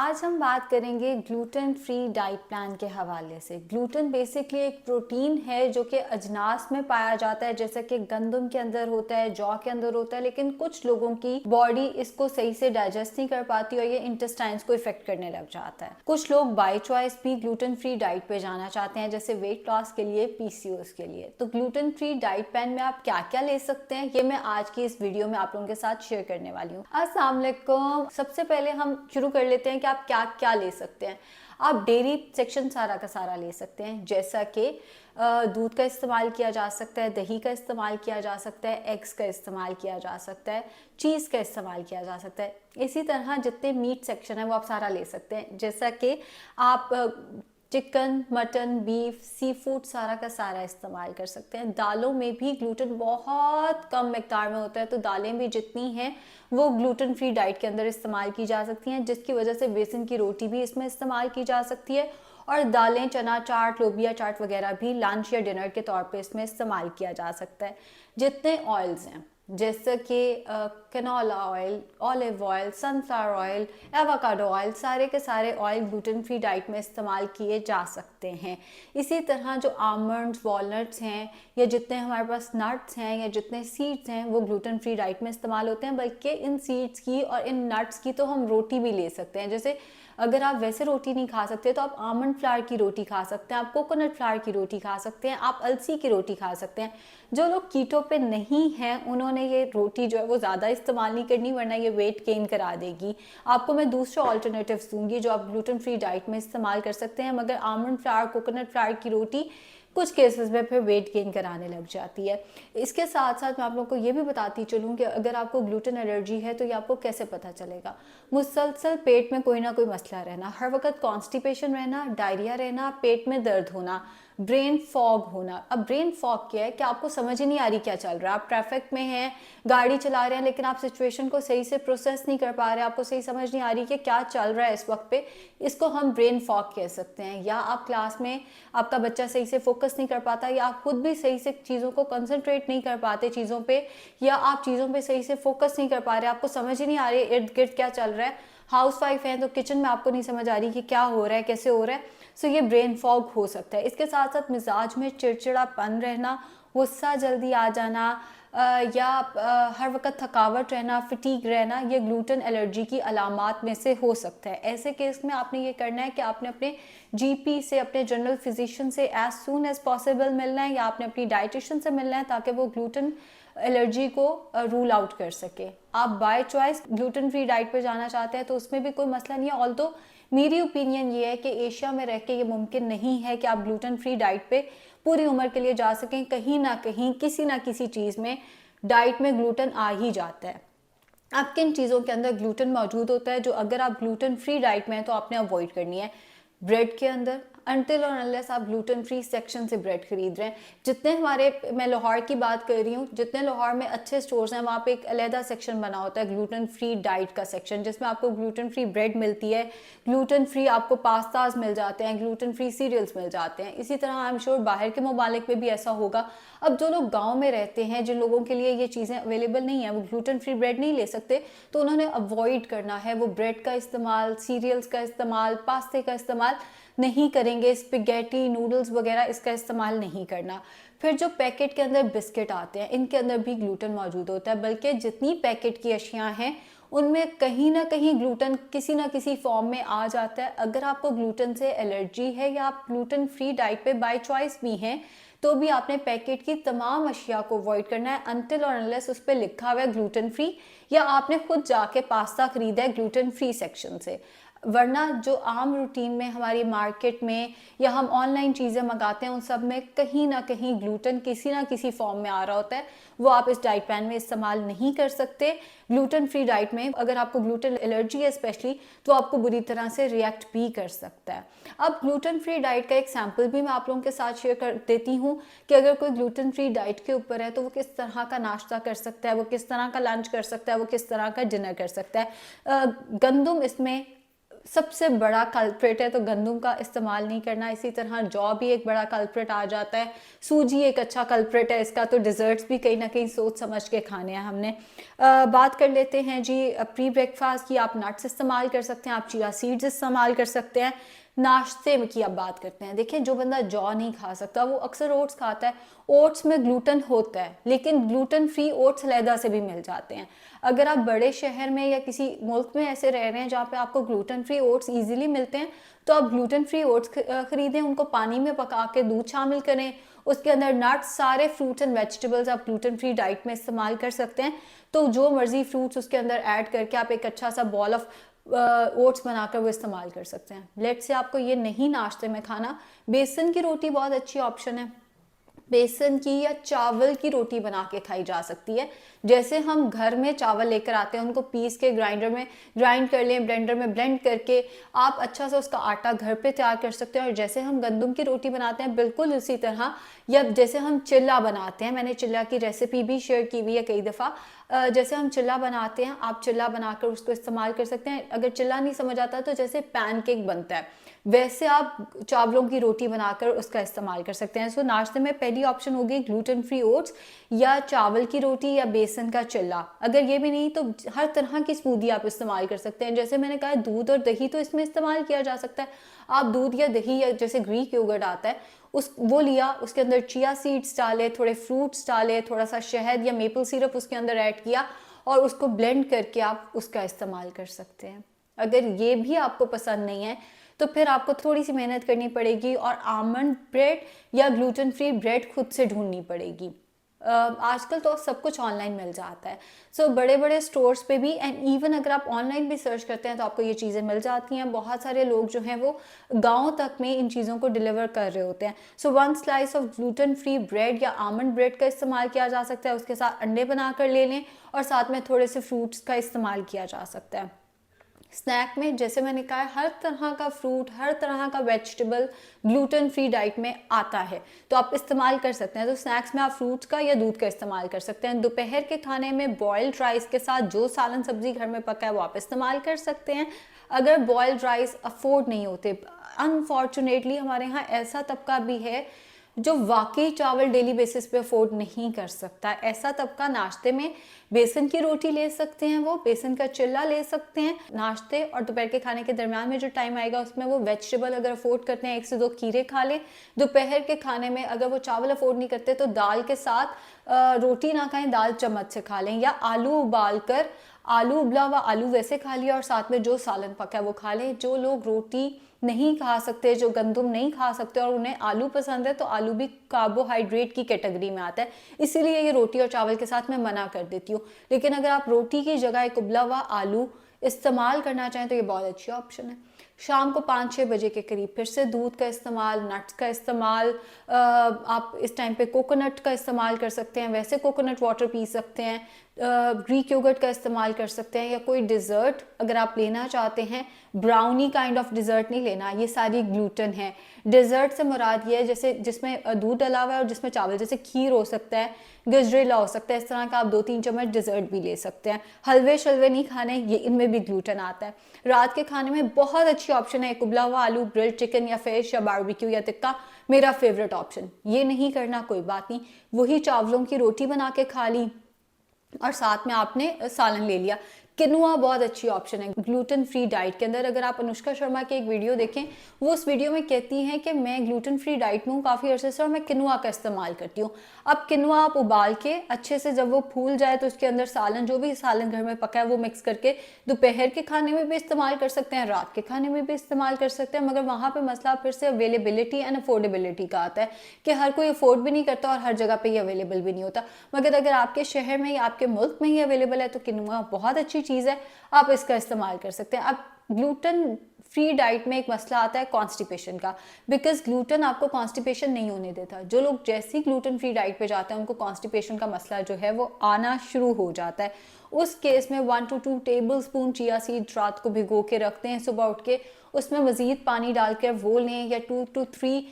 आज हम बात करेंगे ग्लूटेन फ्री डाइट प्लान के हवाले से। ग्लूटेन बेसिकली एक प्रोटीन है जो कि अजनास में पाया जाता है, जैसे कि गंदम के अंदर होता है, जौ के अंदर होता है, लेकिन कुछ लोगों की बॉडी इसको सही से डाइजेस्ट नहीं कर पाती और ये इंटेस्टाइन्स को इफेक्ट करने लग जाता है। कुछ लोग बाय चॉइस भी ग्लूटेन फ्री डाइट पे जाना चाहते हैं, जैसे वेट लॉस के लिए, पीसीओएस के लिए। तो ग्लूटेन फ्री डाइट प्लान में आप क्या क्या ले सकते हैं, ये मैं आज की इस वीडियो में आप लोगों के साथ शेयर करने वाली हूँ। अस्सलाम वालेकुम। सबसे पहले हम शुरू कर लेते हैं कि आप क्या क्या ले सकते हैं। आप डेयरी सेक्शन सारा का सारा ले सकते हैं, जैसा कि दूध का इस्तेमाल किया जा सकता है, दही का इस्तेमाल किया जा सकता है, एग्स का इस्तेमाल किया जा सकता है, चीज़ का इस्तेमाल किया जा सकता है। इसी तरह जितने मीट सेक्शन है वो आप सारा ले सकते हैं, जैसा कि आप chicken, mutton, beef, sea food सारा का सारा इस्तेमाल कर सकते हैं। दालों में भी ग्लूटेन बहुत कम मिकदार में होता है, तो दालें भी जितनी हैं वो ग्लूटेन फ्री डाइट के अंदर इस्तेमाल की जा सकती हैं, जिसकी वजह से बेसन की रोटी भी इसमें इस्तेमाल की जा सकती है। और दालें, चना चाट, लोबिया चाट वगैरह भी लंच या डिनर के तौर पे इसमें इस्तेमाल किया जा सकता है। जितने ऑयल्स हैं, जैसे कि canola oil, olive oil, sunflower oil, avocado oil, सारे के सारे ऑयल ग्लूटेन फ्री डाइट में इस्तेमाल किए जा सकते हैं। इसी तरह जो आमंड्स, वॉलनट्स हैं, या जितने हमारे पास नट्स हैं या जितने सीड्स हैं वो ग्लूटेन फ्री डाइट में इस्तेमाल होते हैं। बल्कि इन सीड्स की और इन नट्स की तो हम रोटी भी ले सकते हैं। जैसे अगर आप वैसे रोटी नहीं खा सकते तो आप आमंड फ्लावर की रोटी खा सकते हैं, आप कोकोनट फ्लावर की रोटी खा सकते हैं, आप अलसी की रोटी खा सकते हैं। जो लोग कीटो पे नहीं हैं उन्होंने ये रोटी जो है वो ज़्यादा इस्तेमाल नहीं करनी, वरना ये वेट गेन करा देगी। आपको मैं दूसरे ऑल्टरनेटिव्स दूंगी जो आप ग्लूटेन फ्री डाइट में इस्तेमाल कर सकते हैं, मगर आमंड फ्लावर, कोकोनट फ्लावर की रोटी कुछ केसेस में फिर वेट गेन कराने लग जाती है। इसके साथ साथ मैं आप लोगों को ये भी बताती चलूँ कि अगर आपको ग्लूटेन एलर्जी है तो ये आपको कैसे पता चलेगा। मुसलसल पेट में कोई ना कोई मसला रहना, हर वक्त कॉन्स्टिपेशन रहना, डायरिया रहना, पेट में दर्द होना, ब्रेन फॉग होना। अब ब्रेन फॉग क्या है कि आपको समझ ही नहीं आ रही क्या चल रहा है। आप ट्रैफिक में हैं, गाड़ी चला रहे हैं, लेकिन आप सिचुएशन को सही से प्रोसेस नहीं कर पा रहे, आपको सही समझ नहीं आ रही कि क्या चल रहा है इस वक्त पे। इसको हम ब्रेन फॉग कह सकते हैं। या आप क्लास में आपका बच्चा सही से फोकस नहीं कर पाता, या आप खुद भी सही से चीज़ों को कंसंट्रेट नहीं कर पाते चीज़ों पे, या आप चीज़ों पे सही से फोकस नहीं कर पा रहे, आपको समझ ही नहीं आ रही इर्द गिर्द क्या चल रहा है। हाउस वाइफ है तो किचन में आपको नहीं समझ आ रही कि क्या हो रहा है, कैसे हो रहा है। सो ये ब्रेन फॉग हो सकता है। इसके साथ साथ मिजाज में चिड़चिड़ापन रहना, गुस्सा जल्दी आ जाना, या हर वक्त थकावट रहना, फटीग रहना, ये ग्लूटेन एलर्जी की अलामात में से हो सकता है। ऐसे केस में आपने ये करना है कि आपने अपने जीपी से, अपने जनरल फिजिशियन से एज सून एज पॉसिबल मिलना है, या आपने अपनी डाइटिशियन से मिलना है, ताकि वो ग्लूटेन एलर्जी को रूल आउट कर सके। आप by choice gluten free diet पे जाना चाहते हैं तो उसमें भी कोई मसला नहीं है। ऑल्दो मेरी ओपिनियन ये है कि एशिया में रह के ये मुमकिन नहीं है कि आप ग्लूटेन फ्री डाइट पे पूरी उम्र के लिए जा सकें। कहीं ना कहीं किसी ना किसी चीज़ में डाइट में ग्लूटेन आ ही जाता है। अब किन चीज़ों के अंदर ग्लूटेन मौजूद होता है जो अगर आप ग्लूटेन फ्री डाइट में हैं तो आपने अवॉइड करनी है। ब्रेड के अंदर, अनटिल और अनलेस आप ग्लूटेन फ्री सेक्शन से ब्रेड खरीद रहे हैं। जितने हमारे, मैं लाहौर की बात कर रही हूँ, जितने लाहौर में अच्छे स्टोर्स हैं वहाँ पे एक अलहदा सेक्शन बना होता है ग्लूटेन फ्री डाइट का सेक्शन, जिसमें आपको ग्लूटेन फ्री ब्रेड मिलती है, ग्लूटेन फ्री आपको पास्ताज मिल जाते हैं, ग्लूटेन फ्री सीरियल्स मिल जाते हैं। इसी तरह आई एम श्योर बाहर के ममालिक में भी ऐसा होगा। अब जो लोग गाँव में रहते हैं, जिन लोगों के लिए ये चीज़ें अवेलेबल नहीं है, वो ग्लूटेन फ्री ब्रेड नहीं ले सकते, तो उन्होंने अवॉइड करना है। वो ब्रेड का इस्तेमाल, सीरियल्स का इस्तेमाल, पास्ते का इस्तेमाल नहीं करेंगे। स्पेगेटी, नूडल्स वगैरह इसका इस्तेमाल नहीं करना। फिर जो पैकेट के अंदर बिस्किट आते हैं, इनके अंदर भी ग्लूटेन मौजूद होता है। बल्कि जितनी पैकेट की अशियाँ हैं उनमें कहीं ना कहीं ग्लूटेन किसी ना किसी फॉर्म में आ जाता है। अगर आपको ग्लूटेन से एलर्जी है या आप ग्लूटेन फ्री डाइट पे बाय चॉइस भी हैं, तो भी आपने पैकेट की तमाम अशिया को अवॉइड करना है अनटिल और अनलेस उस पर लिखा हुआ है ग्लूटेन फ्री, या आपने खुद जाके पास्ता खरीदा है ग्लूटेन फ्री सेक्शन से। वरना जो आम रूटीन में हमारी मार्केट में या हम ऑनलाइन चीज़ें मंगाते हैं उन सब में कहीं ना कहीं ग्लूटेन किसी ना किसी फॉर्म में आ रहा होता है, वो आप इस डाइट प्लान में इस्तेमाल नहीं कर सकते। ग्लूटेन फ्री डाइट में अगर आपको ग्लूटेन एलर्जी है स्पेशली, तो आपको बुरी तरह से रिएक्ट भी कर सकता है। अब ग्लूटेन फ्री डाइट का एक सैम्पल भी मैं आप लोगों के साथ शेयर कर देती हूँ कि अगर कोई ग्लूटेन फ्री डाइट के ऊपर है तो वो किस तरह का नाश्ता कर सकता है, वो किस तरह का लंच कर सकता है, वो किस तरह का डिनर कर सकता है। गंदम इसमें सबसे बड़ा कल्प्रिट है, तो गंदम का इस्तेमाल नहीं करना। इसी तरह जौ भी एक बड़ा कल्प्रिट आ जाता है, सूजी एक अच्छा कल्प्रिट है इसका। तो डिज़र्ट्स भी कहीं ना कहीं सोच समझ के खाने हैं हमने। बात कर लेते हैं जी प्री ब्रेकफास्ट की। आप नट्स इस्तेमाल कर सकते हैं, आप चिया सीड्स इस्तेमाल कर सकते हैं। नाश्ते में की अब बात करते हैं। देखिए, जो बंदा जौ नहीं खा सकता वो अक्सर ओट्स खाता है। ओट्स में ग्लूटेन होता है, लेकिन ग्लूटेन फ्री ओट्स अलहदा से भी मिल जाते हैं। अगर आप बड़े शहर में या किसी मुल्क में ऐसे रह रहे हैं जहाँ पे आपको ग्लूटेन फ्री ओट्स इजीली मिलते हैं, तो आप ग्लूटेन फ्री ओट्स खरीदें, उनको पानी में पका के दूध शामिल करें, उसके अंदर नट्स, सारे फ्रूट्स एंड वेजिटेबल्स आप ग्लूटेन फ्री डाइट में इस्तेमाल कर सकते हैं। तो जो मर्जी फ्रूट्स उसके अंदर ऐड करके आप एक अच्छा सा बॉल ऑफ ओट्स बनाकर वो इस्तेमाल कर सकते हैं। लेट से आपको ये नहीं नाश्ते में खाना, बेसन की रोटी बहुत अच्छी ऑप्शन है। बेसन की या चावल की रोटी बना के खाई जा सकती है। जैसे हम घर में चावल लेकर आते हैं, उनको पीस के ग्राइंडर में ग्राइंड कर लें, ब्लेंडर में ब्लेंड करके आप अच्छा सा उसका आटा घर पे तैयार कर सकते हैं। और जैसे हम गंदम की रोटी बनाते हैं बिल्कुल उसी तरह, या जैसे हम चिल्ला बनाते हैं, मैंने चिल्ला की रेसिपी भी शेयर की हुई है कई दफ़ा। जैसे हम चिल्ला बनाते हैं, आप चिल्ला बनाकर उसको इस्तेमाल कर सकते हैं। अगर चिल्ला नहीं समझ आता तो जैसे पैनकेक बनता है, वैसे आप चावलों की रोटी बनाकर उसका इस्तेमाल कर सकते हैं। सो नाश्ते में पहली ऑप्शन होगी ग्लूटेन फ्री ओट्स या चावल की रोटी या बेसन का चिल्ला। अगर ये भी नहीं तो हर तरह की स्मूदी आप इस्तेमाल कर सकते हैं। जैसे मैंने कहा, दूध और दही तो इसमें इस्तेमाल किया जा सकता है। आप दूध या दही या जैसे ग्रीक योगर्ट आता है वो लिया, उसके अंदर चिया सीड्स डाले, थोड़े फ्रूट्स डाले, थोड़ा सा शहद या मेपल सिरप उसके अंदर ऐड किया और उसको ब्लेंड करके आप उसका इस्तेमाल कर सकते हैं। अगर ये भी आपको पसंद नहीं है तो फिर आपको थोड़ी सी मेहनत करनी पड़ेगी और आमंड ब्रेड या ग्लूटेन फ्री ब्रेड खुद से ढूंढनी पड़ेगी। आजकल तो सब कुछ ऑनलाइन मिल जाता है। सो बड़े बड़े स्टोर्स पे भी, एंड इवन अगर आप ऑनलाइन भी सर्च करते हैं तो आपको ये चीज़ें मिल जाती हैं। बहुत सारे लोग जो हैं वो गांव तक में इन चीज़ों को डिलीवर कर रहे होते हैं। सो 1 slice of gluten free bread या आमंड ब्रेड का इस्तेमाल किया जा सकता है। उसके साथ अंडे बनाकर ले लें और साथ में थोड़े से फ्रूट्स का इस्तेमाल किया जा सकता है। स्नैक में जैसे मैंने कहा, हर तरह का फ्रूट, हर तरह का वेजिटेबल ग्लूटेन फ्री डाइट में आता है, तो आप इस्तेमाल कर सकते हैं। तो स्नैक्स में आप फ्रूट्स का या दूध का इस्तेमाल कर सकते हैं। दोपहर के खाने में बॉइल्ड राइस के साथ जो सालन सब्जी घर में पका है वो आप इस्तेमाल कर सकते हैं। अगर बॉइल्ड राइस अफोर्ड नहीं होते, अनफॉर्चुनेटली हमारे यहाँ ऐसा तबका भी है जो वाकई चावल डेली बेसिस पे अफोर्ड नहीं कर सकता, ऐसा तबका नाश्ते में बेसन की रोटी ले सकते हैं, वो बेसन का चिल्ला ले सकते हैं। नाश्ते और दोपहर के खाने के दरमियान में जो टाइम आएगा उसमें वो वेजिटेबल अगर अफोर्ड करते हैं 1 से 2 खीरे खा लें। दोपहर के खाने में अगर वो चावल अफोर्ड नहीं करते तो दाल के साथ रोटी ना खाएं, दाल चम्मच से खा लें, या आलू उबाल कर आलू उबला हुआ आलू वैसे खा लिया और साथ में जो सालन पका है वो खा लें। जो लोग रोटी नहीं खा सकते, जो गंदम नहीं खा सकते और उन्हें आलू पसंद है, तो आलू भी कार्बोहाइड्रेट की कैटेगरी में आता है, इसीलिए ये रोटी और चावल के साथ मैं मना कर देती हूँ। लेकिन अगर आप रोटी की जगह एक उबला हुआ आलू इस्तेमाल करना चाहें तो ये बहुत अच्छी ऑप्शन है। शाम को 5-6 बजे के करीब फिर से दूध का इस्तेमाल, नट्स का इस्तेमाल, आप इस टाइम पे कोकोनट का इस्तेमाल कर सकते हैं, वैसे कोकोनट वाटर पी सकते हैं, ग्रीक योगर्ट का इस्तेमाल कर सकते हैं, या कोई डिज़र्ट अगर आप लेना चाहते हैं, ब्राउनी काइंड ऑफ डिज़र्ट नहीं लेना, ये सारी ग्लूटेन है। डिज़र्ट से मुराद ये है जैसे जिसमें दूध डला हुआ है और जिसमें चावल, जैसे खीर हो सकता है, गजरेला हो सकता है, इस तरह का आप 2-3 चम्मच डिज़र्ट भी ले सकते हैं। हलवे शलवे नहीं खाने, ये इनमें भी ग्लूटेन आता है। रात के खाने में बहुत अच्छी ऑप्शन है उबला हुआ आलू, ग्रिल्ड चिकन या फिश या बारबेक्यू या टिक्का, मेरा फेवरेट ऑप्शन। ये नहीं करना कोई बात नहीं, वही चावलों की रोटी बना के खा ली और साथ में आपने सालन ले लिया। किनुआ बहुत अच्छी ऑप्शन है ग्लूटेन फ्री डाइट के अंदर। अगर आप अनुष्का शर्मा की एक वीडियो देखें, वो उस वीडियो में कहती हैं कि मैं ग्लूटेन फ्री डाइट में हूँ काफ़ी अरसे से और मैं किनुआ का इस्तेमाल करती हूँ। अब किनुआ आप उबाल के अच्छे से जब वो फूल जाए तो उसके अंदर सालन, जो भी सालन घर में पका है वो मिक्स करके दोपहर के खाने में भी इस्तेमाल कर सकते हैं, रात के खाने में भी इस्तेमाल कर सकते हैं। मगर वहाँ पर मसला फिर से अवेलेबिलिटी एंड अफोर्डेबिलिटी का आता है कि हर कोई अफोर्ड भी नहीं करता और हर जगह पर ये अवेलेबल भी नहीं होता। मगर अगर आपके शहर में या आपके मुल्क में ही अवेलेबल है तो किनुआ बहुत अच्छी चीज़ है, आप इसका इस्तेमाल कर सकते हैं। अब ग्लूटेन फ्री डाइट में एक मसला आता है कॉन्स्टिपेशन का, बिकॉज ग्लूटेन आपको कॉन्स्टिपेशन नहीं होने देता। जो लोग जैसी ग्लूटेन फ्री डाइट पे जाते हैं उनको कॉन्स्टिपेशन का मसला जो है वो आना शुरू हो जाता है। उस केस में 1 to 2 table spoon chia seed रात को भिगो के रखते हैं, सुबह उठ के उसमें मज़ीद पानी डालकर वो लें, या 2 to 3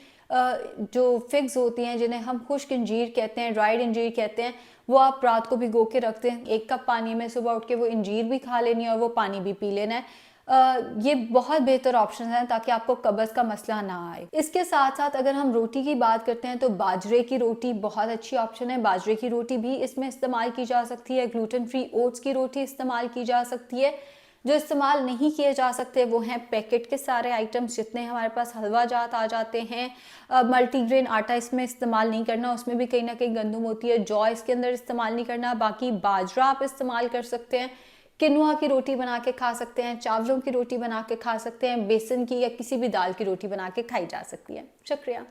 जो फिग्स होती हैं जिन्हें हम खुश्क इंजीर कहते हैं, ड्राइड इंजीर कहते हैं, वो आप रात को भिगो के रखते हैं 1 कप पानी में, सुबह उठ के वो इंजीर भी खा लेनी है और वो पानी भी पी लेना है। ये बहुत बेहतर ऑप्शन है ताकि आपको कब्ज़ का मसला ना आए। इसके साथ साथ अगर हम रोटी की बात करते हैं तो बाजरे की रोटी बहुत अच्छी ऑप्शन है। बाजरे की रोटी भी इसमें इस्तेमाल की जा सकती है। ग्लूटेन फ्री ओट्स की रोटी इस्तेमाल की जा सकती है। जो इस्तेमाल नहीं किए जा सकते वो हैं पैकेट के सारे आइटम्स, जितने हमारे पास हलवा जात आ जाते हैं। मल्टीग्रेन आटा इसमें इस्तेमाल नहीं करना, उसमें भी कहीं ना कहीं गंदम होती है। जौ इसके अंदर इस्तेमाल नहीं करना। बाकी बाजरा आप इस्तेमाल कर सकते हैं। किनुआ की रोटी बना के खा सकते हैं, चावलों की रोटी बना के खा सकते हैं, बेसन की या किसी भी दाल की रोटी बना के खाई जा सकती है। शुक्रिया।